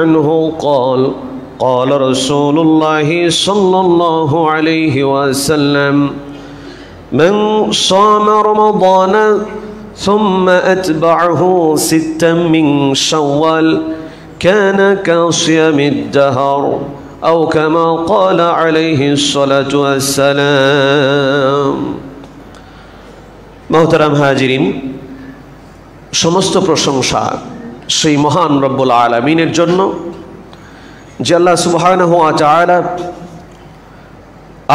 عنه قال قال رسول الله صلى الله عليه وسلم من صام رمضان ثم أتبعه ستا من شوال كان كصيام الدهر أو كما قال عليه الصلاة والسلام محترم হাজিরিন সমস্ত প্রশংসা সেই মহান রব্বুল আলামিনের জন্য যে আল্লাহ সুবহানাহু ওয়া তাআলা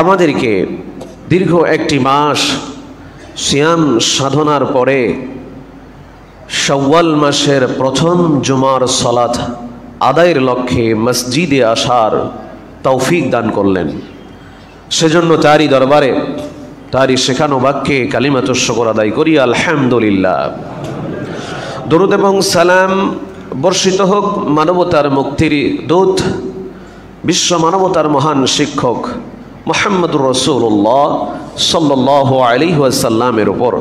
আমাদেরকে দীর্ঘ একটি মাস সিয়াম সাধনার পরে শাওয়াল মাসের প্রথম জুমার সালাত আদায়ের লক্ষ্যে মসজিদে আসার তৌফিক দান করলেন। সেজন্য তারই দরবারে তারই শেখানো বাক্যে কালিমাতুশ শুকর আদায় করি আলহামদুলিল্লাহ। দরুদ এবং সালাম বর্ষিত হোক মানবতার মুক্তির দূত বিশ্ব মানবতার মহান শিক্ষক মুহাম্মদুর রাসূলুল্লাহ সাল্লাল্লাহু আলাইহি ওয়াসাল্লামের উপর।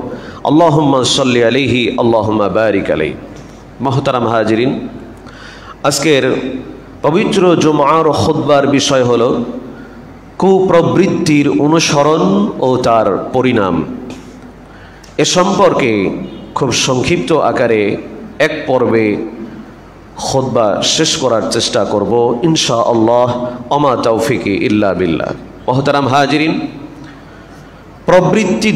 আল্লাহুম্মা সাল্লি আলাইহি আল্লাহুম্মা বারিক আলাইহি। মুহতারাম হাজিরিন, আজকের পবিত্র জুমার খুতবার বিষয় হলো কুপ্রবৃত্তির অনুসরণ ও তার পরিণাম। এ সম্পর্কে খুব সংক্ষিপ্ত আকারে এক পর্বে খুতবা শেষ করার চেষ্টা করব ইনশাআল্লাহ। ওমা তৌফিকি ইল্লা বিল্লাহ। মুহতারাম হাজিরিন, প্রবৃত্তি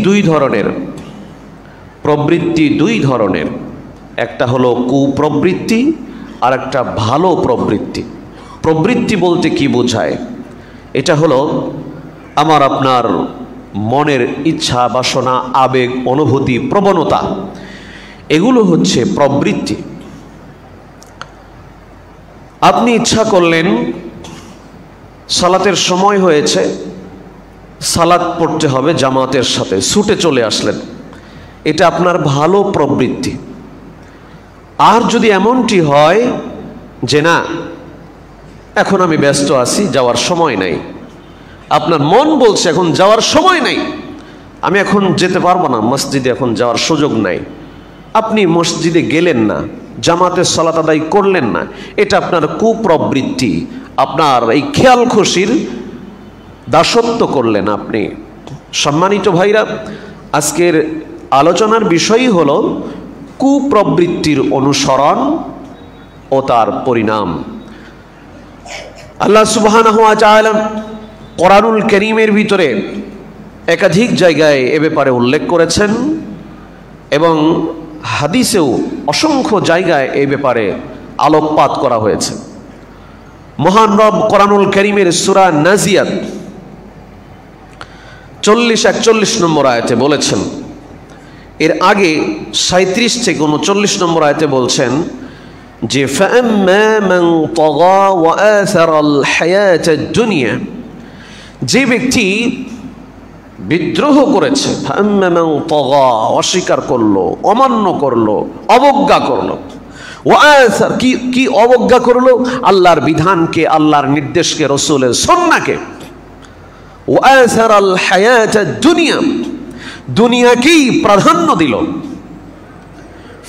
দুই ধরনের। একটা হলো কুপ্রবৃত্তি আর একটা ভালো প্রবৃত্তি। প্রবৃত্তি বলতে কি বোঝায়? এটা হলো আমার আপনার মনের ইচ্ছা, বাসনা, আবেগ, অনুভূতি, প্রবণতা, এগুলো হচ্ছে প্রবৃত্তি। আপনি ইচ্ছা করলেন, সালাতের সময় হয়েছে, সালাত পড়তে হবে জামাতের সাথে, ছুটে চলে আসলেন, এটা আপনার ভালো প্রবৃত্তি। আর যদি এমনটি হয় যে না, এখন আমি ব্যস্ত আছি, যাওয়ার সময় নাই, আপনার মন বলছে এখন যাওয়ার সময় নাই, আমি এখন যেতে পারবো না, মসজিদে এখন যাওয়ার সুযোগ নাই, আপনি মসজিদে গেলেন না, জামাতের সালাত আদায় করলেন না, এটা আপনার কুপ্রবৃত্তি। আপনার এই খেয়াল খুশির দাসত্ব করলেন আপনি। সম্মানিত ভাইরা, আজকের আলোচনার বিষয়ই হলো কুপ্রবৃত্তির অনুসরণ ও তার পরিণাম। আল্লাহ সুবহানাহু ওয়া তাআলা কোরআনুল কারীমের ভিতরে একাধিক জায়গায় এ ব্যাপারে উল্লেখ করেছেন এবং হাদিসেও অসংখ্য জায়গায় এই ব্যাপারে আলোকপাত করা হয়েছে। মহান রব কোরআনুল কারীমের সূরা নাজিয়াত 40-41 নম্বর আয়াতে বলেছেন, এর আগে 37 থেকে 39 নম্বর আয়াতে বলছেন যে ফাআম্মা মান তাগা ওয়া আসারাল হায়াতাদ দুনিয়া, যে ব্যক্তি বিদ্রোহ করেছে, ফাআম্মা মান তাগা, অস্বীকার করলো, অমান্য করলো, অবজ্ঞা করলো, ওয়া আসার, কি অবজ্ঞা করলো? আল্লাহর বিধানকে, আল্লাহর নির্দেশকে, রাসূলের সুন্নাহকে। ওয়া আসারাল হায়াতাদ দুনিয়া, দুনিয়াকেই প্রাধান্য দিল।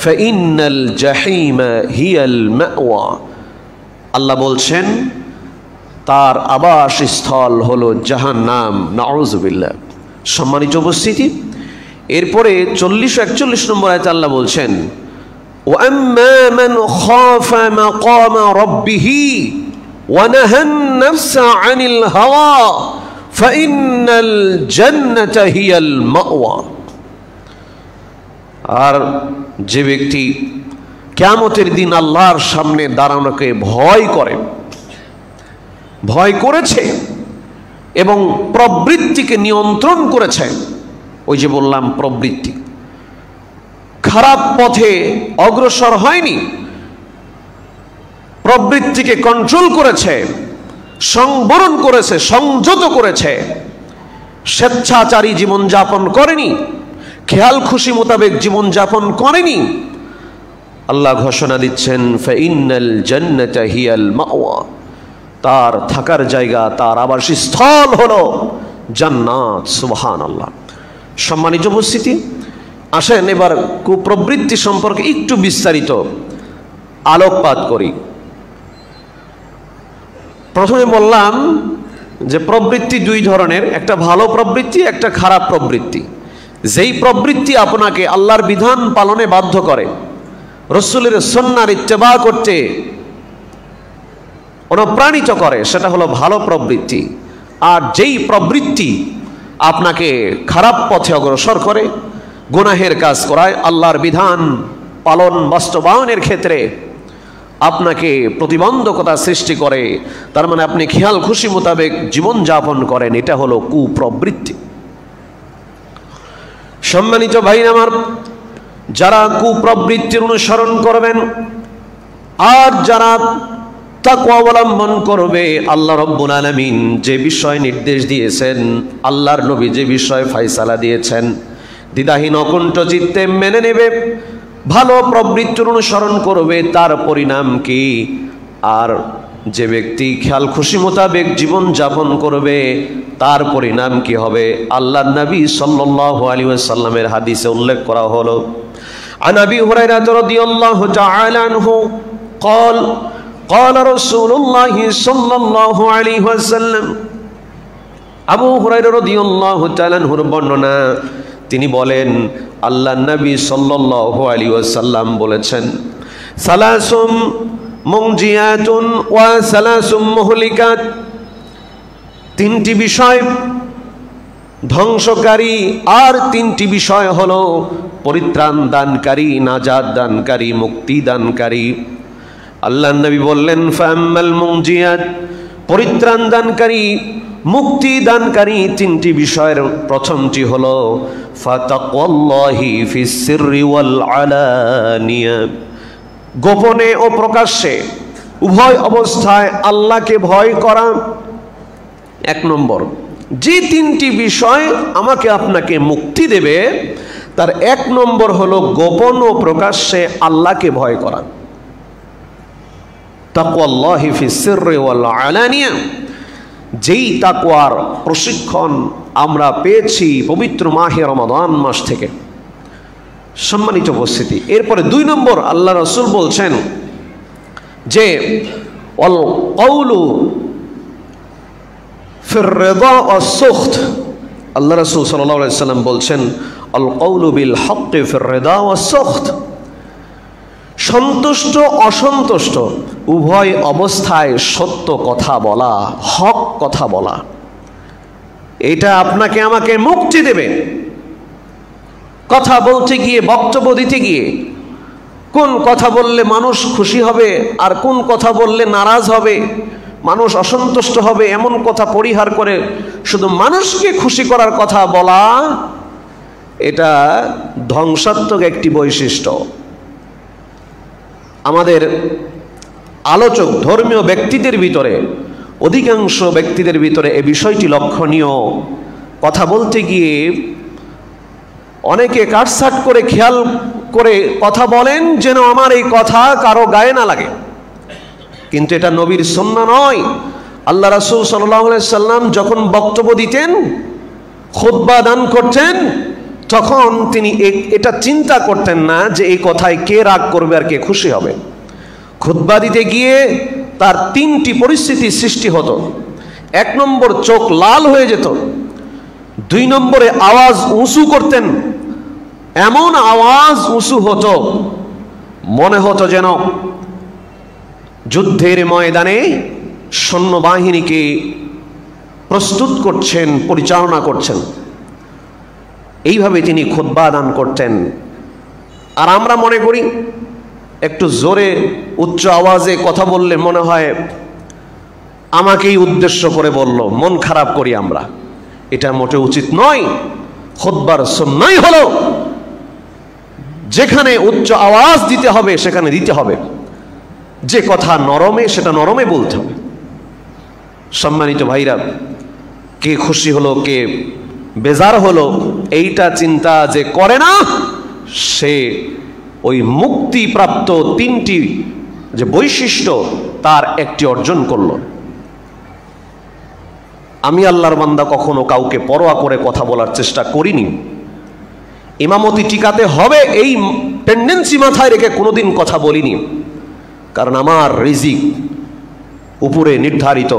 ফাইন্নাল জাহিমা হিয়াল মাওয়া, আল্লাহ বলছেন তার আবাসস্থল হলো জাহান্নাম। নাউযুবিল্লাহ। সম্মানিত উপস্থিতি, এরপরে 40-41 নম্বর আয়াতে আল্লাহ বলছেন ওয়া আম্মা মান খাফা মাকামা রাব্বিহি ওয়া নাহান নাফসা আনিল হাওয়া ফাইন্নাল জান্নাতা হিয়াল মাওয়া, আর যে ব্যক্তি কিয়ামতের দিন আল্লাহর সামনে দাঁড়ানোকে ভয় করেছে এবং প্রবৃত্তিকে নিয়ন্ত্রণ করেছে, ওই যে বললাম প্রবৃত্তি, খারাপ পথে অগ্রসর হয়নি, প্রবৃত্তিকে কন্ট্রোল করেছে, সংবরণ করেছে, সংযত করেছে, স্বেচ্ছাচারী জীবনযাপন করেনি, খেয়াল খুশি মোতাবেক জীবনযাপন করেনি, আল্লাহ ঘোষণা দিচ্ছেন ফাইন্নাল জান্নাতা হিয়াল মাওয়া, তার থাকার জায়গা, তার আবাসস্থল হলো জান্নাত। সুবহানাল্লাহ। সম্মানিত উপস্থিতি, আসেন এবার কুপ্রবৃত্তি সম্পর্কে একটু বিস্তারিত আলোকপাত করি। প্রথমে বললাম যে প্রবৃত্তি দুই ধরনের, একটা ভালো প্রবৃত্তি, একটা খারাপ প্রবৃত্তি। যেই প্রবৃত্তি আপনাকে আল্লাহর বিধান পালনে বাধ্য করে, রসুলের সুন্নাহর ইত্তেবা করতে অনুপ্রাণিত করে, সেটা হলো ভালো প্রবৃত্তি। আর যেই প্রবৃত্তি আপনাকে খারাপ পথে অগ্রসর করে, গুনাহের কাজ করায়, আল্লাহর বিধান পালন বাস্তবায়নের ক্ষেত্রে আপনাকে প্রতিবন্ধকতা সৃষ্টি করে, তার মানে আপনি খেয়াল খুশি মোতাবেক জীবনযাপন করেন, এটা হলো কুপ্রবৃত্তি। সম্মানিত ভাই আমার, যারা কুপ্রবৃত্তির অনুসরণ করবেন আর যারা তাকওয়া অবলম্বন করবে, আল্লাহ রাব্বুল আলামিন যে বিষয় নির্দেশ দিয়েছেন, আল্লাহর নবী যে বিষয় ফয়সালা দিয়েছেন, দ্বিধাহীন অকুণ্ঠ চিত্তে মেনে নেবে, ভালো প্রবৃত্তির অনুসরণ করবে, তার পরিণাম কি? আর যে ব্যক্তি খেয়াল খুশি মোতাবেক জীবন যাপন করবে, তার পরিণাম কি হবে? আল্লাহর নবী সাল্লাল্লাহু আলাইহি ওয়াসাল্লামের হাদিসে উল্লেখ করা হলো, আন আবি হুরায়রা রাদিয়াল্লাহু তাআলা আনহু قال قال رسول الله صلى الله عليه وسلم, আবু হুরায়রা রাদিয়াল্লাহু তাআলা আনহুর বর্ণনা, তিনি বলেন আল্লাহর নবী সাল্লাল্লাহু আলাইহি ওয়াসাল্লাম বলেছেন, সালাসুম মুনজিয়াতুন ওয়া সালাসুম মুহলিকাত, তিনটি বিষয় ধ্বংসকারী আর তিনটি বিষয় হলো পরিত্রাণ দানকারী, নাজাত দানকারী, মুক্তি দানকারী। আল্লাহর নবী বললেন, ফাম্মাল মুনজিয়াত, পরিত্রাণ দানকারী, মুক্তি দানকারী তিনটি বিষয়ের প্রথমটি হলো ফাতাকওয়াল্লাহি ফিস সিররি ওয়াল আলানিয়া, গোপনে ও প্রকাশ্যে উভয় অবস্থায় আল্লাহকে ভয় করা। এক নম্বর, যে তিনটি বিষয় আমাকে আপনাকে মুক্তি দেবে, তার এক নম্বর হলো গোপন ও প্রকাশ্যে আল্লাহকে ভয় করা। তাকওয়াল্লাহি ফিস সিররি ওয়াল আলানিয়া, যেই তাকওয়ার প্রশিক্ষণ আমরা পেয়েছি পবিত্র মাহে রমাদান মাস থেকে। সম্মানিত উপস্থিতি, এরপরে দুই নম্বর আল্লাহ রাসূল বলছেন যে ওয়াল কওলু ফির রিদা ওয়াস সুখত, আল্লাহ রাসূল সাল্লাল্লাহু আলাইহি ওয়াসাল্লাম বলছেন, আল কওলু বিল হক ফির রিদা ওয়াস সুখত, সন্তুষ্ট অসন্তুষ্ট উভয় অবস্থায় সত্য কথা বলা, হক কথা বলা, এটা আপনাকে আমাকে মুক্তি দেবে। কথা বলতে গিয়ে, বক্তব্য দিতে গিয়ে কোন কথা বললে মানুষ খুশি হবে আর কোন কথা বললে নারাজ হবে, মানুষ অসন্তুষ্ট হবে, এমন কথা পরিহার করে শুধু মানুষকে খুশি করার কথা বলা, এটা ধ্বংসাত্মক একটি বৈশিষ্ট্য। আমাদের আলোচক ধর্মীয় ব্যক্তিদের ভিতরে, অধিকাংশ ব্যক্তিদের ভিতরে এই বিষয়টি লক্ষণীয়। কথা বলতে গিয়ে অনেকে কাটছাট করে খেয়াল করে কথা বলেন যেন আমার এই কথা কারো গায়ে না লাগে, কিন্তু এটা নবীর সুন্নাহ নয়। আল্লাহ রাসূল সাল্লাল্লাহু আলাইহি সাল্লাম যখন বক্তব্য দিতেন, খুতবা দান করতেন, তখন তিনি এটা চিন্তা করতেন না যে এই কথায় কে রাগ করবে আর কে খুশি হবে। খুতবা দিতে গিয়ে তার তিনটি পরিস্থিতি সৃষ্টি হতো। এক নম্বর, চোখ লাল হয়ে যেত। দুই নম্বরে, আওয়াজ উঁচু করতেন, এমন আওয়াজ উঁচু হতো মনে হতো যেন যুদ্ধের ময়দানে সৈন্যবাহিনীকে প্রস্তুত করছেন, পরিচালনা করছেন। এইভাবে তিনি খুতবা দান করতেন। আর আমরা মনে করি একটু জোরে উচ্চ আওয়াজে কথা বললে মনে হয় আমাকেই উদ্দেশ্য করে বলল, মন খারাপ করি আমরা। এটা মোটে উচিত নয়। খুতবার সুন্নাহই হলো যেখানে উচ্চ আওয়াজ দিতে হবে সেখানে দিতে হবে, যে কথা নরমে সেটা নরমে বলতে হবে। সম্মানিত ভাইরা, কে খুশি হলো কে বেজার হলো এইটা চিন্তা যে করে না, সে ওই মুক্তিপ্রাপ্ত তিনটি যে বৈশিষ্ট্য তার একটি অর্জন করল। আমি আল্লাহর বান্দা কখনো কাউকে পরোয়া করে কথা বলার চেষ্টা করিনি। ইমামতি টিকাতে হবে এই টেন্ডেন্সি মাথায় রেখে কোনোদিন কথা বলিনি, কারণ আমার রিজিক উপরে নির্ধারিত,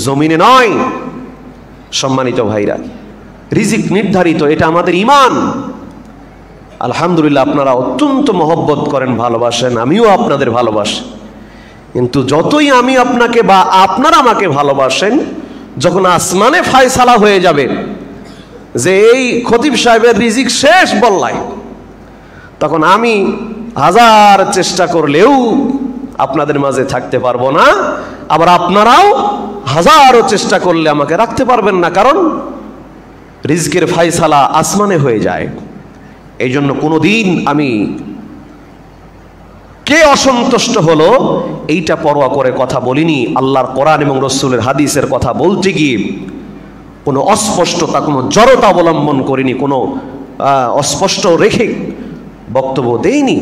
জমিনে নয়। সম্মানিত ভাইরা, রিজিক নির্ধারিত, এটা আমাদের ঈমান। আলহামদুলিল্লাহ, আপনারা অত্যন্ত মহব্বত করেন, ভালোবাসেন, আমিও আপনাদের ভালোবাসি। কিন্তু যতই আমি আপনাকে বা আপনারা আমাকে ভালোবাসেন, যখন আসমানে ফায়সালা হয়ে যাবে যে এই খতিব সাহেবের রিজিক শেষ বল্লায়, তখন আমি হাজার চেষ্টা করলেও আপনাদের মাঝে থাকতে পারবো না, আবার আপনারাও হাজারো চেষ্টা করলে আমাকে রাখতে পারবেন না, কারণ রিজকের ফায়সালা আসমানে হয়ে যায়। এই জন্য কোনোদিন আমি কে অসন্তুষ্ট হলো এইটা পরোয়া করে কথা বলিনি। আল্লাহর কোরআন এবং রসুলের হাদিসের কথা বলতে গিয়ে কোনো অস্পষ্টতা, কোনো জড়তা অবলম্বন করিনি, কোনো অস্পষ্ট রেখে বক্তব্য দেইনি।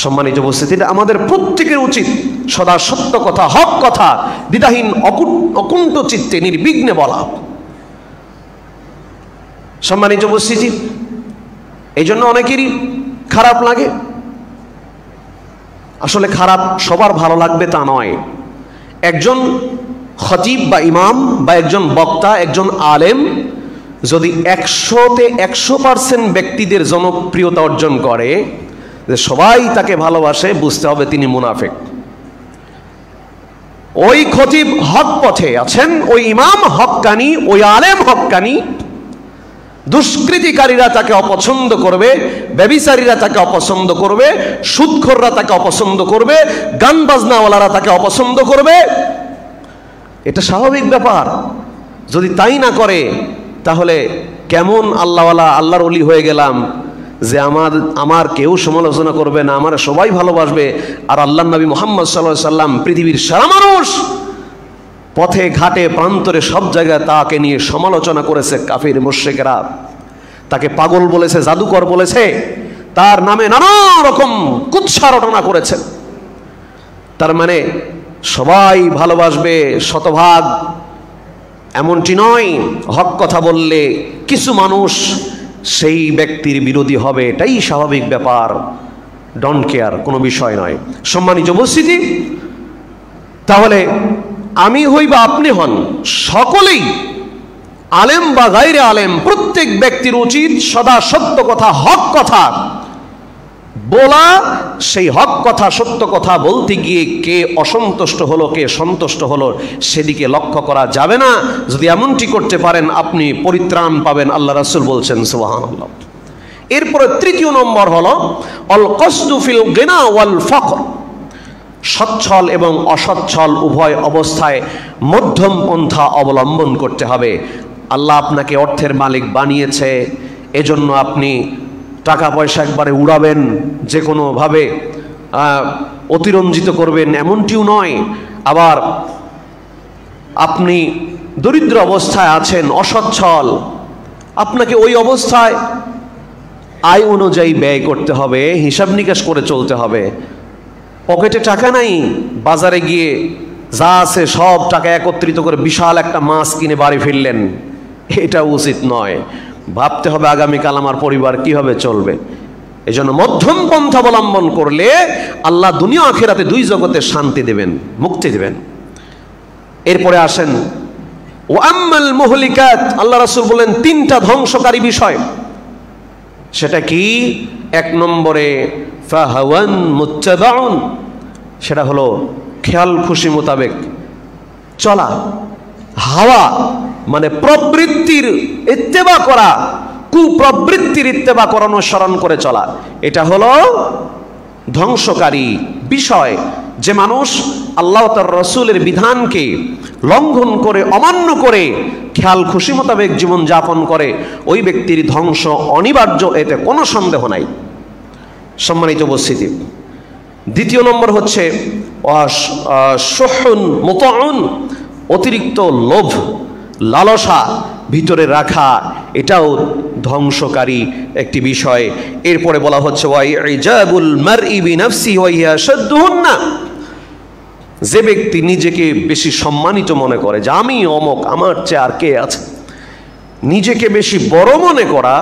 সম্মানিত উপস্থিতি, আমাদের প্রত্যেকের উচিত সদা সত্য কথা, হক কথা দ্বিধাহীন অকুণ্ঠ চিত্তে নির্বিঘ্নে বলা। সম্মানিত উপস্থিতি, এই জন্য অনেকেরই খারাপ লাগে। আসলে খারাপ সবার ভালো লাগবে তা নয়। একজন খতিব বা ইমাম বা একজন বক্তা, একজন আলেম যদি 100-তে 100% ব্যক্তিদের জনপ্রিয়তা অর্জন করে, যে সবাই তাকে ভালোবাসে, বুঝতে হবে তিনি মুনাফিক। ওই খতিব হক পথে আছেন, ওই ইমাম হক্কানি, ওই আলেম হক্কানি, দুষ্কৃতিকারীরা তাকে অপছন্দ করবে, ব্যভিচারীরা তাকে অপছন্দ করবে, সুদখোররা তাকে অপছন্দ করবে, গান বাজনাওয়ালারা তাকে অপছন্দ করবে। এটা স্বাভাবিক ব্যাপার। যদি তাই না করে তাহলে কেমন আল্লাহওয়ালা, আল্লাহর ওলি হয়ে গেলাম যে আমার কেউ সমালোচনা করবে না, আমার সবাই ভালোবাসবে। আর আল্লাহর নবী মুহাম্মদ সাল্লাল্লাহু আলাইহি সাল্লাম পৃথিবীর সারা মানুষ, পথে ঘাটে প্রান্তরে সব জায়গায় তাকে নিয়ে সমালোচনা করেছে কাফির মুশরিকরা, তাকে পাগল বলেছে, জাদুকর বলেছে, তার নামে নানা রকম কুৎসা রটনা করেছে। তার মানে সবাই ভালোবাসবে শতভাগ এমনটি নয়। হক কথা বললে কিছু মানুষ সেই ব্যক্তির বিরোধী হবে, এটাই স্বাভাবিক ব্যাপার। ডোন্ট কেয়ার, কোনো বিষয় নয়। সম্মানিত উপস্থিতি, তাহলে আমি হই বা আপনি হন, সকলেই আলেম বা গায়রে আলেম, প্রত্যেক ব্যক্তির উচিত সদা সত্য কথা, হক কথা বলা। সেই হক কথা, সত্য কথা বলতে গিয়ে কে অসন্তুষ্ট হলো, কে সন্তুষ্ট হলো, সেদিকে লক্ষ্য করা যাবে না। যদি এমনটি করতে পারেন, আপনি পরিত্রাণ পাবেন, আল্লাহ রাসূল বলছেন, সুবহানাল্লাহ। এরপরে তৃতীয় নম্বর হলো আল কসদু ফিল গিনা ওয়াল ফকর। সচ্ছল এবং অসচ্ছল উভয় অবস্থায় মধ্যম পন্থা অবলম্বন করতে হবে। আল্লাহ আপনাকে অর্থের মালিক বানিয়েছে, এজন্য আপনি টাকা পয়সা একবারে উড়াবেন, যে কোনোভাবে অতিরঞ্জিত করবেন, এমনটিও নয়। আবার আপনি দরিদ্র অবস্থায় আছেন, অসচ্ছল, আপনাকে ওই অবস্থায় আয় অনুযায়ী ব্যয় করতে হবে, হিসাব নিকাশ করে চলতে হবে। পকেটে টাকা নাই, বাজারে গিয়ে যা আছে সব টাকা একত্রিত করে বিশাল একটা মাছ কিনে বাড়ি ফিরলেন, এটা উচিত নয়। ভাবতে হবে আগামীকাল আমার পরিবার কিভাবে চলবে। এই জন্য মধ্যম পন্থা অবলম্বন করলে আল্লাহ দুনিয়া আখিরাতে দুই জগতে শান্তি দেবেন, মুক্তি দেবেন। এরপরে আসেন ওয়াম্মাল মুহলিকাত, আল্লাহ রাসূল বলেন তিনটা ধ্বংসকারী বিষয়। সেটা কি? এক নম্বরে ফাহাওয়ান মুত্তাবাউন, সেটা হলো খেয়াল খুশি মোতাবেক চলা। হাওয়া মানে প্রবৃত্তির ইত্তেবা করা, কুপ্রবৃত্তির ইত্তেবা করানো, অনুসরণ করে চলা, এটা হলো ধ্বংসকারী বিষয়। যে মানুষ আল্লাহ তার রসুলের বিধানকে লঙ্ঘন করে, অমান্য করে খেয়াল খুশি মোতাবেক জীবন যাপন করে, ওই ব্যক্তির ধ্বংস অনিবার্য, এতে কোনো সন্দেহ নাই। সম্মানিত উপস্থিতি, দ্বিতীয় নম্বর হচ্ছে শুহুন মুতাউন, অতিরিক্ত লোভ লালসা ভিতরে রাখা, এটাও ধ্বংসকারী একটি বিষয়। এরপরে বলা হচ্ছে ওয়াইজাবুল মারই বিনাফসি ওয়া হিয়া শাদ্দুহুন্না, যে ব্যক্তি নিজেকে বেশি সম্মানিত মনে করে, যে আমি অমক, আমার চেয়ে আর কে আছে, নিজেকে বেশি বড় মনে করা,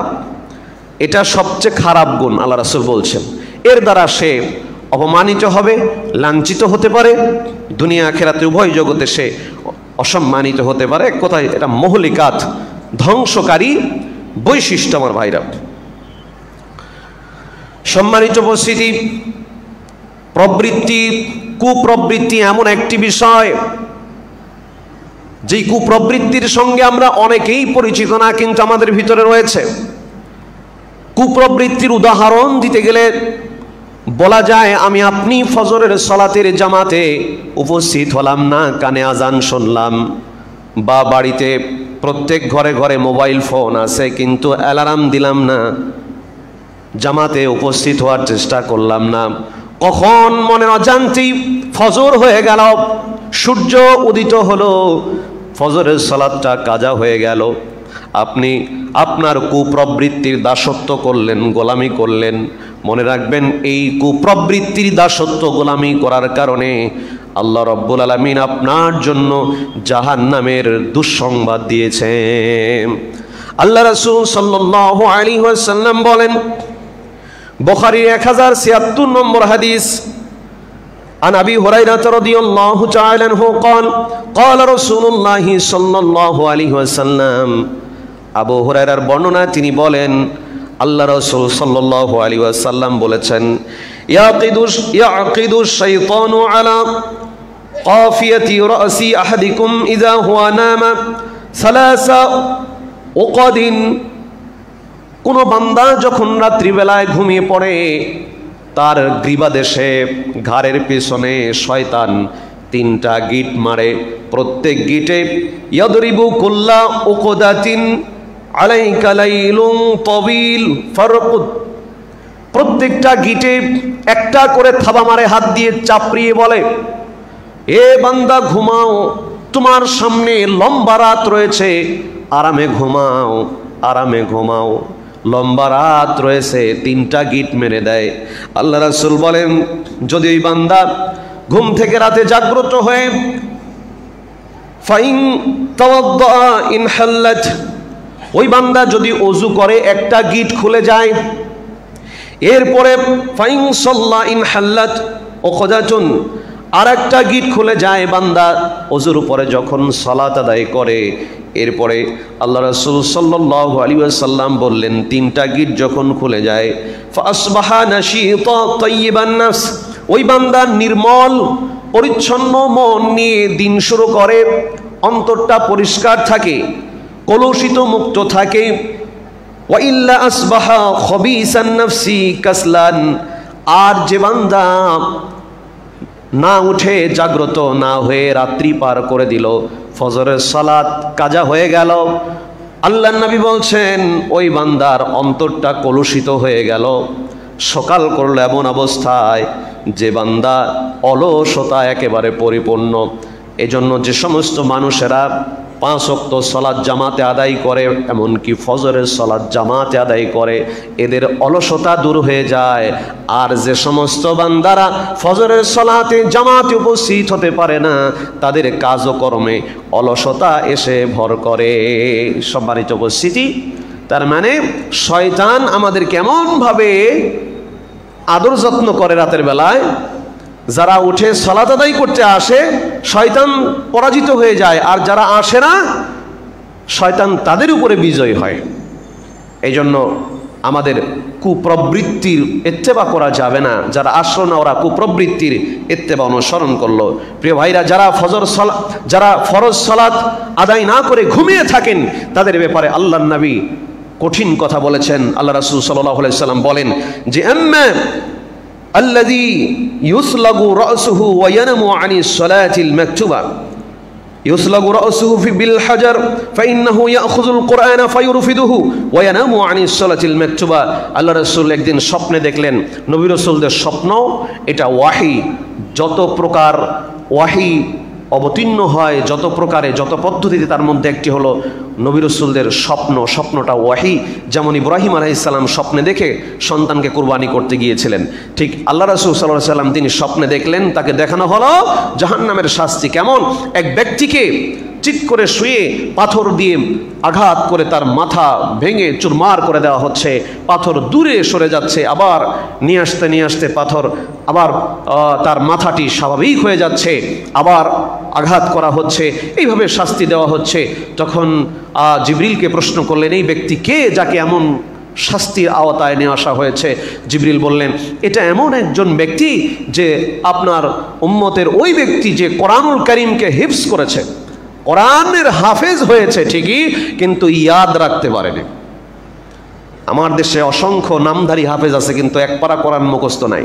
এটা সবচেয়ে খারাপ গুণ, আল্লাহ রাসূল বলছেন। এর দ্বারা সে অপমানিত হবে, লাঞ্ছিত হতে পারে, দুনিয়া আখিরাতে উভয় জগতে সে অসম্মানিত হতে পারে। এক কথায় এটা মহলিকাত, ধ্বংসকারী বৈশিষ্ট্য আমার ভাইরা। সম্মানিত উপস্থিতি, প্রবৃত্তি, কুপ্রবৃত্তি এমন একটি বিষয় যেই কুপ্রবৃত্তির সঙ্গে আমরা অনেকেই পরিচিত না, কিন্তু আমাদের ভিতরে রয়েছে। কুপ্রবৃত্তির উদাহরণ দিতে গেলে বলা যায়, আমি আপনি ফজরের সালাতের জামাতে উপস্থিত হলাম না, কানে আজান শুনলাম, বা বাড়িতে প্রত্যেক ঘরে ঘরে মোবাইল ফোন আছে কিন্তু অ্যালার্ম দিলাম না, জামাতে উপস্থিত হওয়ার চেষ্টা করলাম না। কখন মনের অজান্তেই ফজর হয়ে গেল, সূর্য উদিত হলো, ফজরের সালাতটা কাজা হয়ে গেল। আপনি আপনার কুপ্রবৃত্তির দাসত্ব করলেন, গোলামি করলেন। মনে রাখবেন, এই কুপ্রবৃত্তির দাসত্ব গোলামি করার কারণে আল্লাহ রব্বুল আলামিন আপনার জন্য জাহান্নামের দুঃসংবাদ দিয়েছেন। আল্লাহ রাসূল সাল্লাল্লাহু আলাইহি ওয়াসাল্লাম বলেন, বুখারীর 1076 নম্বর হাদিস, عن أبي هريرة رضي الله تعالى عنه قال قال رسول الله صلى الله عليه وسلم, আবু হুরায়রার বর্ণনা, তিনি বলেন আল্লাহ রাসূল সাল্লাল্লাহু আলাইহি ওয়াসাল্লাম বলেছেন, ইয়াকিদু শাইতানু আলা কাফিয়াতি রাসি আহাদিকুম ইযা হুয়া নামা সালাসা উকাদিন। কোন বান্দা যখন রাত্রিবেলায় ঘুমিয়ে পড়ে, তার গ্রীবাদেশে ঘাড়ের পেছনে শয়তান 3টা গিট মারে। প্রত্যেক গিটে ইয়াদরিবু কুল্লা উকদাতিন আলাইকা লাইলুন তাবিল ফারকুদ, প্রত্যেকটা গিটে একটা করে থাবা মারে, হাত দিয়ে চাপড়িয়ে বলে, এ বান্দা ঘুমাও, তোমার সামনে লম্বা রাত রয়েছে, আরামে ঘুমাও, আরামে ঘুমাও, লম্বা রাত রয়েছে। 3টা গিট মেরে দেয়। আল্লাহ রাসূল বলেন, যদি ওই বান্দা ঘুম থেকে রাতে জাগ্রত হয়ে ফাইন তাওয়াদ্দা ইনহাল্লাত, ওই বান্দা যদি ওযু করে, একটা গিট খুলে যায়। এরপরে ফাইন সাল্লা ইনহাল্লাত উকদাতুন, আর একটা গিট খুলে যায়। বান্দা ওযুর উপরে যখন সালাত আদায় করে, এরপরে আল্লাহ রাসূল সাল্লাল্লাহু আলাইহি ওয়াসাল্লাম বললেন, 3টা গিট যখন খুলে যায়, ফাসবাহা নাশীতা তাইয়িবান নাফস, ওই বান্দা নির্মল পরিচ্ছন্ন মন নিয়ে দিন শুরু করে, অন্তরটা পরিষ্কার থাকে, কলুষিত মুক্ত থাকে। ওয়া ইল্লা আসবাহা খবিসান নাফসি কাসলান, আর যে বান্দা না উঠে, জাগ্রত না হয়ে রাত্রি পার করে দিল, ফজরের সালাত কাজা হয়ে গেল, আল্লাহর নবী বলছেন ওই বান্দার অন্তরটা কলুষিত হয়ে গেল। সকাল করলো এমন অবস্থায় যে বান্দা অলসতা একেবারে পরিপূর্ণ। এজন্য যে সমস্ত মানুষেরা 5 ওয়াক্ত সালাত জামাতে আদায় করে, এমনকি ফজরের সালাত জামাতে আদায় করে, এদের অলসতা দূর হয়ে যায়। আর যে সমস্ত বান্দারা ফজরের সালাতে জামাতে উপস্থিত হতে পারে না, তাদের কাজকর্মে অলসতা এসে ভর করে। সম্মানিত উপস্থিতি, তার মানে শয়তান আমাদের কেমনভাবে আদর যত্ন করে রাতের বেলায়। যারা উঠে সালাত আদায় করতে আসে, শয়তান পরাজিত হয়ে যায়, আর যারা আসে না, শয়তান তাদের উপরে বিজয় হয়। এই জন্য আমাদের কুপ্রবৃত্তির ইত্তেবা করা যাবে না। যারা আসলো না, ওরা কুপ্রবৃত্তির ইত্তেবা অনুসরণ করলো। প্রিয় ভাইরা, যারা ফরজ সালাত আদায় না করে ঘুমিয়ে থাকেন, তাদের ব্যাপারে আল্লাহর নবী কঠিন কথা বলেছেন। আল্লাহ রাসূল সাল্লাল্লাহু আলাইহি ওয়াসাল্লাম বলেন যে, আম্মা الذي يسلغ رأسه وينم عن الصلاة المكتوبة يسلغ رأسه بالحجر فإنه يأخذ القرآن فيرفده وينام عن الصلاة المكتوبة। আল্লাহ রাসূল একদিন স্বপ্নে দেখলেন, নবী রাসূলদের স্বপ্ন এটা ওয়াহি। যত প্রকার ওয়াহি অবতীর্ণ হয়, যত প্রকারে, যত পদ্ধতিতে, তার মধ্যে একটি হলো নবী রাসূলদের স্বপ্নটা ওয়াহি। যেমন ইব্রাহিম আলাইহিস সালাম স্বপ্নে দেখে সন্তানকে কুরবানি করতে গিয়েছিলেন, ঠিক আল্লাহ রাসূল সাল্লাল্লাহু আলাইহি ওয়াসাল্লাম তিনি স্বপ্নে দেখলেন, তাকে দেখানো হলো জাহান্নামের শাস্তি কেমন। এক ব্যক্তিকে চিৎ করে শুয়ে পাথর দিয়ে আঘাত করে তার মাথা ভেঙে চুরমার করে দেওয়া হচ্ছে, পাথর দূরে সরে যাচ্ছে, আবার নিয়ে আসতে পাথর আবার তার মাথাটি স্বাভাবিক হয়ে যাচ্ছে, আবার আঘাত করা হচ্ছে, এইভাবে শাস্তি দেওয়া হচ্ছে। তখন জিবরিলকে প্রশ্ন করলেন, এই ব্যক্তি কে যাকে এমন শাস্তির আওতায় নিয়ে আসা হয়েছে? জিবরিল বললেন, এটা এমন একজন ব্যক্তি যে আপনার উম্মতের ওই ব্যক্তি যে কোরআনুল কারীমকে হিফজ করেছে, কোরআনের হাফেজ হয়েছে ঠিকই, কিন্তু ইয়াদ রাখতে পারেনি। আমার দেশে অসংখ্য নামধারী হাফেজ আছে, কিন্তু এক পারা কোরআন মুখস্থ নাই।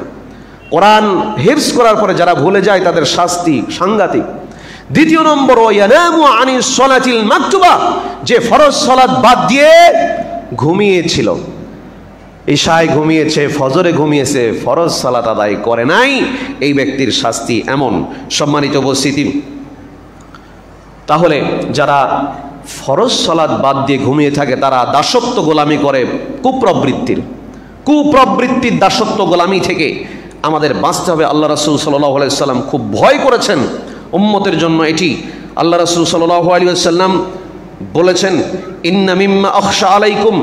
কোরআন হিফজ করার পরে যারা ভুলে যায় তাদের শাস্তি সাংঘাতিক। দ্বিতীয় নম্বর, ইয়ানামু আনিস সালাতিল মাকতুবা, যে ফরজ সালাত বাদ দিয়ে ঘুমিয়েছিল, ইশায় ঘুমিয়েছে, ফজরে ঘুমিয়েছে, ফরজ সালাত আদায় করে নাই, এই ব্যক্তির শাস্তি এমন। সম্মানিত উপস্থিতি, তাহলে যারা ফরজ সালাত বাদ দিয়ে ঘুমিয়ে থাকে তারা দাসত্ব গোলামি করে, কুপ্রবৃত্তির দাসত্ব গোলামি থেকে আমাদের বাঁচতে হবে। আল্লাহ রাসূল সাল্লাল্লাহু আলাইহি ওয়াসাল্লাম খুব ভয় করেছেন উম্মতের জন্য এটি। আল্লাহ রাসূল সাল্লাল্লাহু আলাইহি ওয়াসাল্লাম বলেছেন, ইন্না মিম্মা আখশা আলাইকুম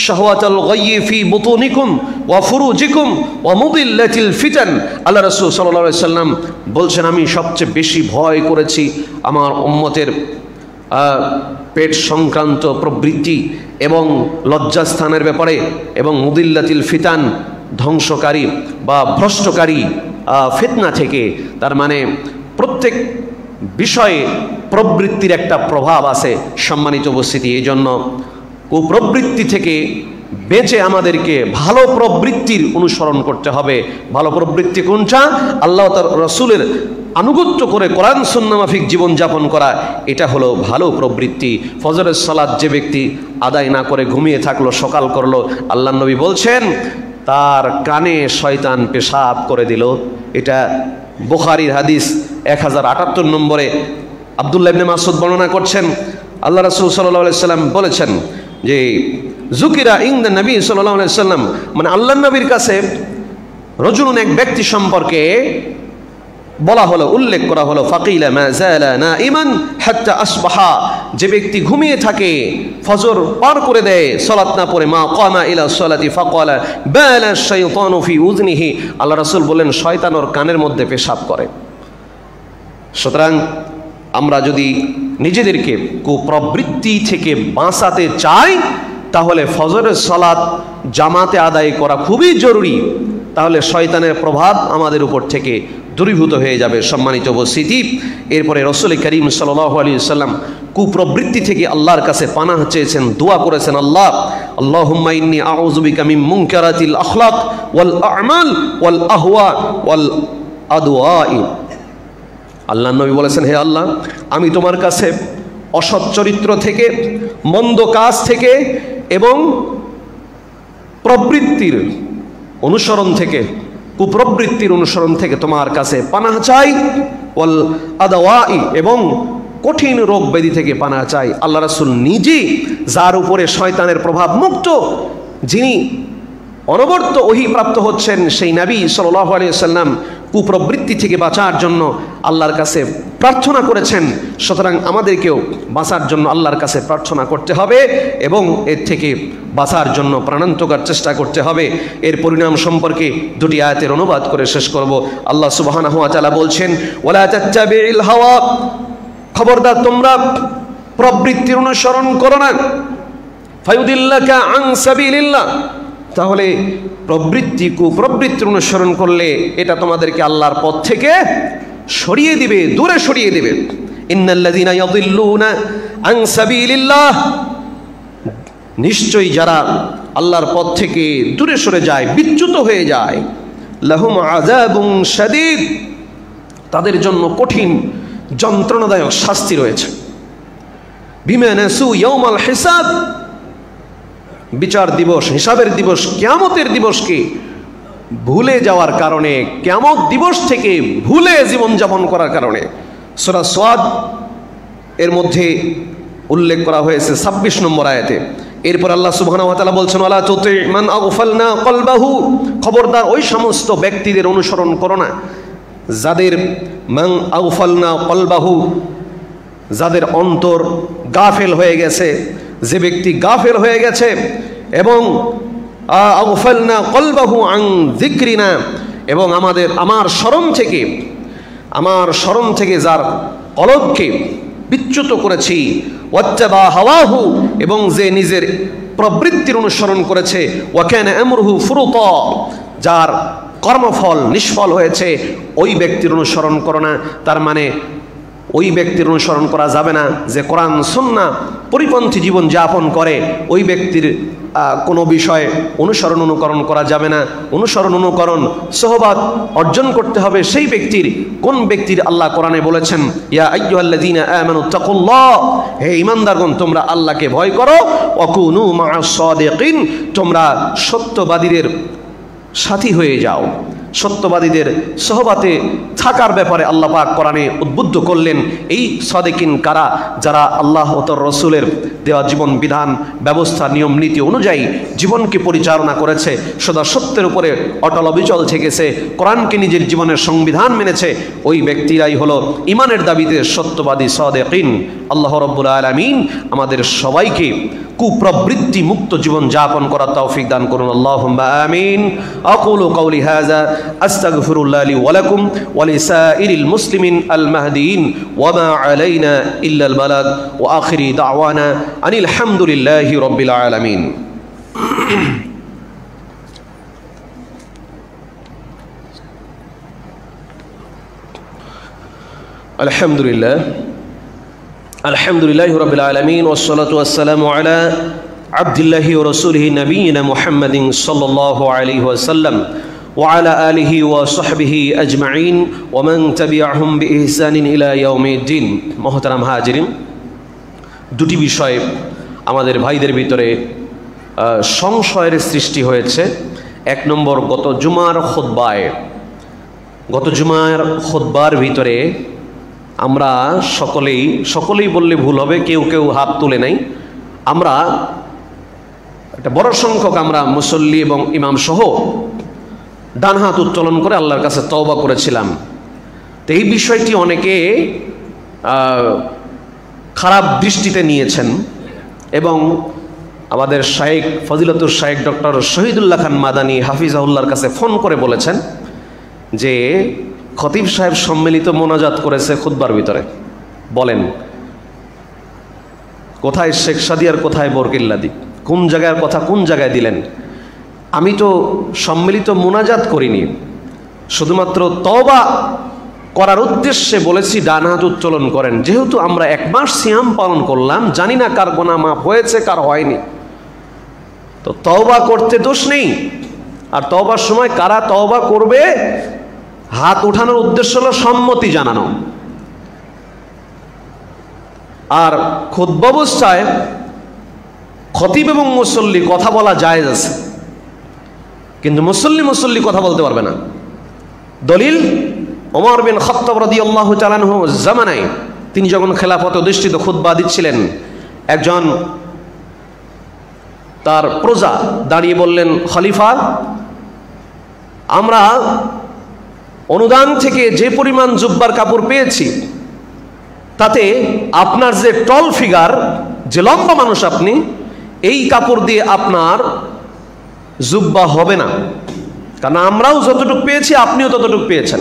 শাহওয়াতাল গায়্যি ফি বুতুনিকুম ওয়া ফুরুজিকুম ওয়া মুদিল্লাতিল ফিতান। আল্লাহ রাসূল সাল্লাল্লাহু আলাইহি ওয়াসাল্লাম বলছেন, আমি সবচেয়ে বেশি ভয় করেছি আমার উম্মতের পেট সংক্রান্ত প্রবৃত্তি এবং লজ্জাস্থানের ব্যাপারে, এবং মুদিল্লাতিল ফিতান, ধ্বংসকারী বা ভ্রষ্টকারী ফিতনা থেকে। তার মানে প্রত্যেক বিষয়ে প্রবৃত্তির একটা প্রভাব আছে। সম্মানিত উপস্থিতি, এই জন্য কুপ্রবৃত্তি থেকে বেঁচে আমাদেরকে ভালো প্রবৃত্তির অনুসরণ করতে হবে। ভালো প্রবৃত্তি কোনটা? আল্লাহ তার রসুলের আনুগত্য করে কোরআন সুন্নাহ মাফিক জীবনযাপন করা, এটা হলো ভালো প্রবৃত্তি। ফজরের সালাত যে ব্যক্তি আদায় না করে ঘুমিয়ে থাকলো, সকাল করলো, আল্লাহ নবী বলছেন তার কানে শয়তান পেশাব করে দিল। এটা বুখারীর হাদিস 1078 নম্বরে আব্দুল্লাহ ইবনে মাসউদ বর্ণনা করছেন, আল্লাহ রাসূল সাল্লাল্লাহু আলাইহি সাল্লাম বলেছেন যে যুকিরা ইনদা নবী সাল্লাল্লাহু আলাইহি সাল্লাম, মানে আল্লাহর নবীর কাছে রজুলুন, এক ব্যক্তি সম্পর্কে বলা হলো, উল্লেখ করা হলো, ফাকিলা মা যালা নাইমান হাত্তা আসবাহা, যে ব্যক্তি ঘুমিয়ে থাকে, ফজর পার করে দেয় সালাত না পড়ে, মা কামা ইলা সালাতি ফাকালা বালা শাইতানু ফি উযনিহি, আল্লাহ রাসূল বলেন শয়তান ওর কানের মধ্যে পেশাব করে। সুতরাং আমরা যদি নিজেদেরকে কুপ্রবৃত্তি থেকে বাঁচাতে চাই তাহলে ফজরের সালাত জামাতে আদায় করা খুবই জরুরি, তাহলে শয়তানের প্রভাব আমাদের উপর থেকে দূরীভূত হয়ে যাবে। সম্মানিত উপস্থিতি, এরপরে রাসূল করিম সাল্লাল্লাহু আলাইহি ওয়াসাল্লাম কুপ্রবৃত্তি থেকে আল্লাহর কাছে পানাহ চেয়েছেন, দোয়া করেছেন, আল্লাহুম্মা ইন্নী আউযু বিকা মিন মুনকারাতিল আখলাক ওয়াল আ'মাল ওয়াল আহওয়া ওয়াল আদওয়াই। আল্লাহ নবী বলেছেন, হে আল্লাহ, আমি তোমার কাছে অসৎ চরিত্র থেকে, মন্দ কাজ থেকে এবং প্রবৃত্তির অনুসরণ থেকে, কুপ্রবৃত্তির অনুসরণ থেকে তোমার কাছে পানাহ চাই, ওয়াল আদওয়াই, এবং কঠিন রোগ ব্যাধি থেকে পানাহ চাই। আল্লাহ রাসূল নিজে যার উপরে শয়তানের প্রভাব মুক্ত, যিনি অনবরত ওহী প্রাপ্ত হচ্ছেন, সেই নবী সাল্লাল্লাহু আলাইহি ওয়াসাল্লাম কুপ্রবৃত্তি থেকে বাঁচার জন্য আল্লাহর কাছে প্রার্থনা করেছেন। সুতরাং আমাদেরকেও বাঁচার জন্য আল্লাহর কাছে প্রার্থনা করতে হবে এবং এর থেকে বাঁচার জন্য প্রাণান্তকার চেষ্টা করতে হবে। এর পরিণাম সম্পর্কে দুটি আয়াতের অনুবাদ করে শেষ করব। আল্লাহ সুবহানাহু ওয়া তাআলা বলছেন, ওয়ালা তাত্তাবি'ল হাওয়া, খবরদার তোমরা প্রবৃত্তির অনুসরণ করো না, ফায়ুদিল্লাকা আন সাবিলিল্লাহ, তাহলে কুপ্রবৃত্তির অনুসরণ করলে এটা তোমাদেরকে আল্লাহর পথ থেকে সরিয়ে দিবে, দূরে সরিয়ে দিবে। ইন্নাল্লাযীনা ইয়াদিল্লুনা আন সাবিলিল্লাহ, নিশ্চয়ই যারা আল্লাহর পথ থেকে দূরে সরে যায়, বিচ্যুত হয়ে যায়, লাহুম আযাবুন শাদীদ, তাদের জন্য কঠিন যন্ত্রণাদায়ক শাস্তি রয়েছে। বিমা নাসু ইয়াউমাল হিসাব, বিচার দিবস, হিসাবের দিবস, কিয়ামতের দিবসকে ভুলে যাওয়ার কারণে, কিয়ামত দিবস থেকে ভুলে জীবনযাপন করার কারণে। সূরা সাদ এর মধ্যে উল্লেখ করা হয়েছে 26 নম্বর আয়াতে। এরপর আল্লাহ সুবহানাহু ওয়া তাআলা বলছেন, ওয়ালা তুতি মান আগফালনা কলবাহু, খবরদার ওই সমস্ত ব্যক্তিদের অনুসরণ করো না যাদের মান আগফালনা কলবাহু, যাদের অন্তর গাফেল হয়ে গেছে, যে ব্যক্তি গাফেল হয়ে গেছে এবং আগফালনা কলবাহু আন যিকরিনা, এবং আমার স্মরণ থেকে যার কলবকে বিচ্যুত করেছি, ওয়াত্তাবা হাওয়াহু, এবং যে নিজের প্রবৃত্তির অনুসরণ করেছে, ওয়া কানা আমরুহু ফুরুতা, যার কর্মফল নিষ্ফল হয়েছে, ওই ব্যক্তির অনুসরণ করো না। তার মানে ওই ব্যক্তির অনুসরণ করা যাবে না যে কোরআন সুন্নাহ পরিপন্থী জীবন যাপন করে, ওই ব্যক্তির কোনো বিষয়ে অনুকরণ করা যাবে না। অনুকরণ সোহবাত অর্জন করতে হবে সেই ব্যক্তির, কোন ব্যক্তির আল্লাহ কোরআনে বলেছেন, ইয়া আইয়ুহাল্লাযীনা আমানু তাকুল্লাহ, হে ঈমানদারগণ তোমরা আল্লাহকে ভয় করো, ওয়া কুনু মা'আস সাদিকিন, তোমরা সত্যবাদীদের সাথী হয়ে যাও। সত্যবাদীদের সহবাতে থাকার ব্যাপারে আল্লাহ পাক কোরআনে উদ্বুদ্ধ করলেন। এই সাদিকিন কারা? যারা আল্লাহ ও তার রাসূলের দেওয়া জীবন বিধান ব্যবস্থা নিয়ম নীতি অনুযায়ী জীবনকে পরিচালনা করেছে, সদা সত্যের উপরে অটল অবিচল থেকেছে, কোরআনকে নিজের জীবনের সংবিধান মেনেছে, ওই ব্যক্তিরাই হলো ঈমানের দাবিতে সত্যবাদী সাদিকিন। আল্লাহ রাব্বুল আলামিন আমাদের সবাইকে কুপ্রবৃত্তি মুক্ত জীবন যাপন করার তৌফিক দান করুন। আল্লাহুম্মা আমিন। আকুলু কওলি হাযা আস্তাগফিরুল্লাহ লি ওয়া লাকুম ওয়া লিসাইরিল মুসলিমিন আল মাহদিয়িন ওয়া মা আলাইনা ইল্লা আল বালাগ ওয়া আখিরি দাওয়ানা আনিল হামদুলিল্লাহি রাব্বিল আলামিন। আলহামদুলিল্লাহি রাব্বিল আলামিন ওয়াসসালাতু ওয়াসসালামু আলা আবদিল্লাহি ওয়া রাসূলিহি নবিয়িনা মুহাম্মাদিন সাল্লাল্লাহু আলাইহি ওয়াসাল্লাম ওয়া আলা আলিহি ওয়া সাহবিহি আজমাইন ওয়া মান তাবিআহুম বিইহসানিন ইলা ইয়াউমিদ্দিন। মুহতারাম হাজিরিন, দুটি বিষয়ে আমাদের ভাইদের ভিতরে সংশয়ের সৃষ্টি হয়েছে। এক নম্বর, গত জুমার খুতবার ভিতরে আমরা সকলেই বললে ভুল হবে, কেউ হাত তুলে নাই, আমরা একটা বড় সংখ্যক আমরা মুসল্লি এবং ইমাম সহ ডান হাত উত্তোলন করে আল্লাহর কাছে তওবা করেছিলাম। তো এই বিষয়টি অনেকে খারাপ দৃষ্টিতে নিয়েছেন এবং আমাদের শাইখ ফজিলতুর শাইখ ডক্টর শহীদুল্লাহ খান মাদানী হাফিজাহুল্লাহর কাছে ফোন করে বলেছেন যে খতিব সাহেব সম্মিলিত মোনাজাত করেছে খুতবার ভিতরে, বলেন কোথায় শেখ সাদিয়ার, কোথায় বরকিল্লাদি, কোন জায়গার কথা কোন জায়গায় দিলেন? আমি তো সম্মিলিত মোনাজাত করিনি, শুধুমাত্র তওবা করার উদ্দেশ্যে বলেছি ডান হাত উত্তোলন করেন। যেহেতু আমরা 1 মাস সিয়াম পালন করলাম, জানি না কার গুনাহ মাফ হয়েছে কার হয়নি, তো তওবা করতে দোষ নেই। আর তওবার সময় কারা তওবা করবে, হাত উঠানোর উদ্দেশ্য হলো সম্মতি জানানো। আর খুতবা অবস্থায় খতিব এবং মুসল্লি কথা বলা জায়েজ আছে, কিন্তু মুসল্লি কথা বলতে পারবে না। দলিল, ওমর বিন খাত্তাব রাদিয়াল্লাহু তাআলা আনহু জামানায় তিনি যখন খেলাফত অধিষ্ঠিত খুতবা দিচ্ছিলেন, একজন তার প্রজা দাঁড়িয়ে বললেন, খলিফা, আমরা অনুদান থেকে যে পরিমাণ জুব্বার কাপড় পেয়েছি তাতে আপনার যে টল ফিগার, যে লম্বা মানুষ আপনি, এই কাপড় দিয়ে আপনার জুব্বা হবে না, কারণ আমরাও যতটুকু পেয়েছি আপনিও ততটুকু পেয়েছেন।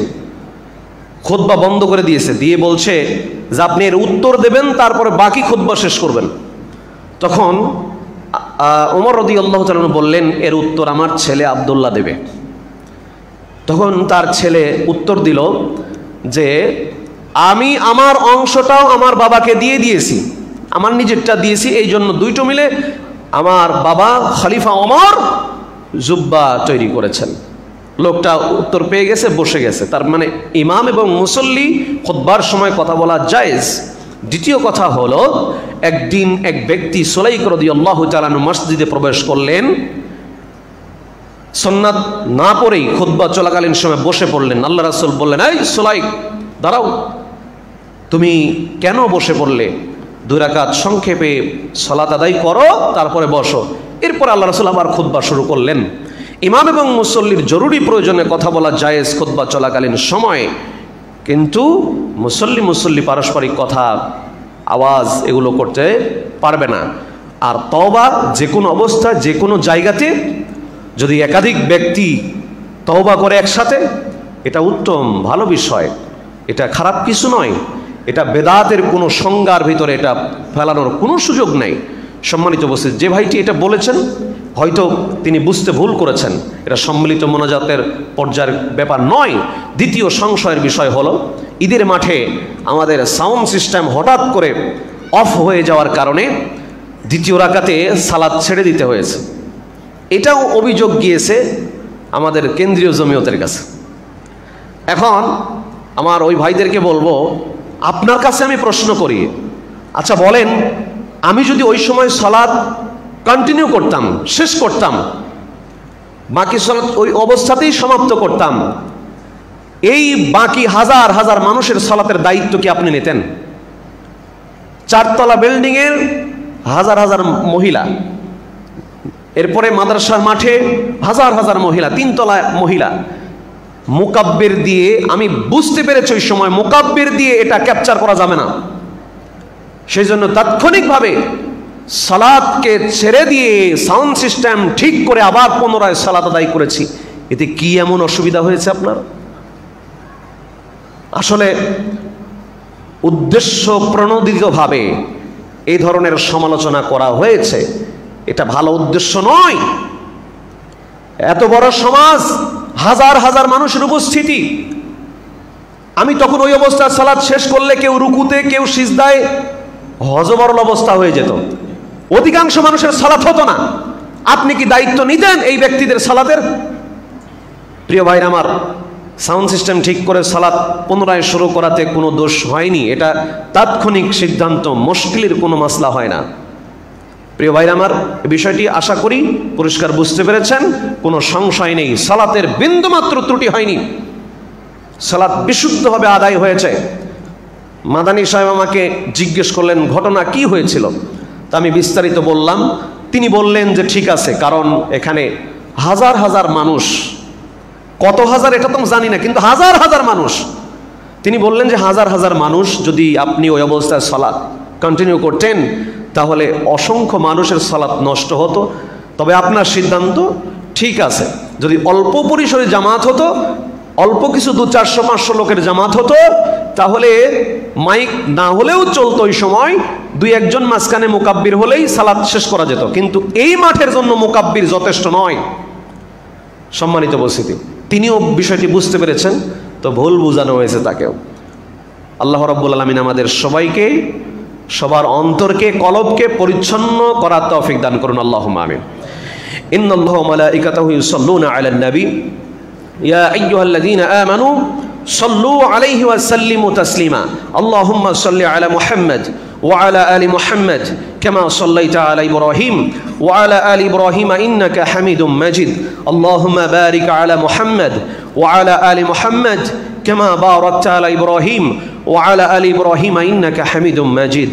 খুতবা বন্ধ করে দিয়েছে, দিয়ে বলছে যে আপনি এর উত্তর দেবেন, তারপরে বাকি খুতবা শেষ করবেন। তখন ওমর রাদিয়াল্লাহু তাআলা বললেন, এর উত্তর আমার ছেলে আব্দুল্লাহ দেবে। তখন তার ছেলে উত্তর দিল যে আমি আমার অংশটাও আমার বাবাকে দিয়েছি, আমার নিজেরটা দিয়েছি, এই জন্য দুইটো মিলে আমার বাবা খলিফা ওমর জুব্বা তৈরি করেছেন। লোকটা উত্তর পেয়ে গেছে, বসে গেছে। তার মানে ইমাম এবং মুসল্লি খুতবার সময় কথা বলা জায়েজ। দ্বিতীয় কথা হলো, একদিন এক ব্যক্তি সুলাইক রাদিয়াল্লাহু তাআলা আনহু মসজিদে প্রবেশ করলেন, সুন্নাত না পড়েই খুতবা চলাকালীন সময় বসে পড়লেন। আল্লাহ রাসূল বললেন, এই সুলাইক দাঁড়াও, তুমি কেন বসে পড়লে? 2 রাকাত সংক্ষেপে সালাত আদায় করো, তারপরে বসো। এরপর আল্লাহ রাসূল আবার খুতবা শুরু করলেন। ইমাম এবং মুসল্লির জরুরি প্রয়োজনে কথা বলা জায়েজ খুতবা চলাকালীন সময়ে, কিন্তু মুসল্লি পারস্পরিক কথা আওয়াজ এগুলো করতে পারবে না। আর তওবা যে কোনো অবস্থা যে কোনো জায়গাতে যদি একাধিক ব্যক্তি তওবা করে একসাথে, এটা উত্তম ভালো বিষয়, এটা খারাপ কিছু নয়, এটা বেদাতের কোনো সংজ্ঞার ভিতরে এটা ফেলানোর কোনো সুযোগ নেই। সম্মানিত উপস্থিতি, যে ভাইটি এটা বলেছেন হয়তো তিনি বুঝতে ভুল করেছেন, এটা সম্মিলিত মোনাজাতের পর্যায়ের ব্যাপার নয়। দ্বিতীয় সংশয়ের বিষয় হলো ঈদের মাঠে আমাদের সাউন্ড সিস্টেম হঠাৎ করে অফ হয়ে যাওয়ার কারণে দ্বিতীয় রাকাতে সালাত ছেড়ে দিতে হয়েছে। এটাও অভিযোগ গিয়েছে আমাদের কেন্দ্রীয় জমিয়তের কাছে। এখন আমার ওই ভাইদেরকে বলবো, আপনার কাছে আমি প্রশ্ন করি, আচ্ছা বলেন, আমি যদি ওই সময় সালাত কন্টিনিউ করতাম, শেষ করতাম, বাকি সালাত ওই অবস্থাতেই সমাপ্ত করতাম, এই বাকি হাজার হাজার মানুষের সালাতের দায়িত্ব কি আপনি নিতেন? চারতলা বিল্ডিংয়ের হাজার হাজার মহিলা, এরপরে মাদ্রাসার মাঠে হাজার হাজার মহিলা, তিনতলা মহিলা, মুকাব্বির দিয়ে, আমি বুঝতে পেরেছি ওই সময় মুকাব্বির দিয়ে এটা ক্যাপচার করা যাবে না, সেই জন্য তাৎক্ষণিকভাবে সালাতকে ছেড়ে দিয়ে সাউন্ড সিস্টেম ঠিক করে আবার পুনরায় সালাত আদায় করেছি। এতে কি এমন অসুবিধা হয়েছে আপনার? আসলে উদ্দেশ্য প্রণোদিতভাবে এই ধরনের সমালোচনা করা হয়েছে, এটা ভালো উদ্দেশ্য নয়। এত বড় সমাজ, হাজার হাজার মানুষের উপস্থিতি, আমি তখন ওই অবস্থায় সালাত শেষ করলে কেউ রুকুতে, কেউ সিজদায়, হযবরল অবস্থা হয়ে যেত, অধিকাংশ মানুষের সালাত হতো না। আপনি কি দায়িত্ব নিতেন এই ব্যক্তিদের সালাতের? প্রিয় ভাইরা আমার, সাউন্ড সিস্টেম ঠিক করে সালাত পুনরায় শুরু করাতে কোনো দোষ হয়নি, এটা তাৎক্ষণিক সিদ্ধান্ত, মুশকিলের কোনো মাসলা হয় না। প্রিয় ভাইরা আমার, এই বিষয়টি আশা করি পরিষ্কার বুঝতে পেরেছেন, কোনো সংশয় নেই, সালাতের বিন্দুমাত্র ত্রুটি হয়নি, সালাত বিশুদ্ধভাবে আদায় হয়েছে। মাদানী সাহেব আমাকে জিজ্ঞেস করলেন ঘটনা কি হয়েছিল, তা আমি বিস্তারিত বললাম। তিনি বললেন যে ঠিক আছে, কারণ এখানে হাজার হাজার মানুষ, কত হাজার এটা তো জানি না, কিন্তু হাজার হাজার মানুষ। তিনি বললেন যে হাজার হাজার মানুষ যদি আপনি ওই অবস্থায় সালাত কন্টিনিউ করতেন তাহলে অসংখ্য মানুষের সালাত নষ্ট হতো। তবে আপনার সিদ্ধান্ত ঠিক আছে, যদি অল্প পরিসরে জামাত হতো, অল্প কিছু 200-400-500 লোকের জামাত হতো, তাহলে মাইক না হলেও চলতো, ওই সময় 2-1 মাঝখানে মুকাব্বির হলেই সালাত শেষ করা যেত। কিন্তু এই মাঠের জন্য মুকাব্বির যথেষ্ট নয়। সম্মানিত উপস্থিতি, তিনিও বিষয়টি বুঝতে পেরেছেন, তো ভুল বুঝানো হয়েছে তাকেও। আল্লাহ রাব্বুল আলামিন আমাদের সবাইকে, সবার অন্তরকে, কলবকে পরিচ্ছন্ন করার তৌফিক দান করুন, আল্লাহুম্মা আমিন। ইন্নাল্লাহা ওয়া মালাইকাতাহু ইউসাল্লুনা আলান নবী ইয়া আইয়ুহাল্লাযীনা আমানু সাল্লু আলাইহি ওয়া সাল্লিমু তাসলিমা। আল্লাহুম্মা সাল্লি আলা মুহাম্মাদ ওয়া আলা আলি মুহাম্মাদ কামা সাল্লাইতা আলা ইব্রাহিম ওয়া আলা আলি ইব্রাহিম ইন্নাকা হামিদুম মাজিদ। আল্লাহুম্মা বারিক আলা মুহাম্মাদ ওয়া আলা আলি মুহাম্মাদ কামা বারাকতা আলা ইব্রাহিম ওয়া আলা আলি ইব্রাহিম ইন্নাকা হামিদুম মাজিদ।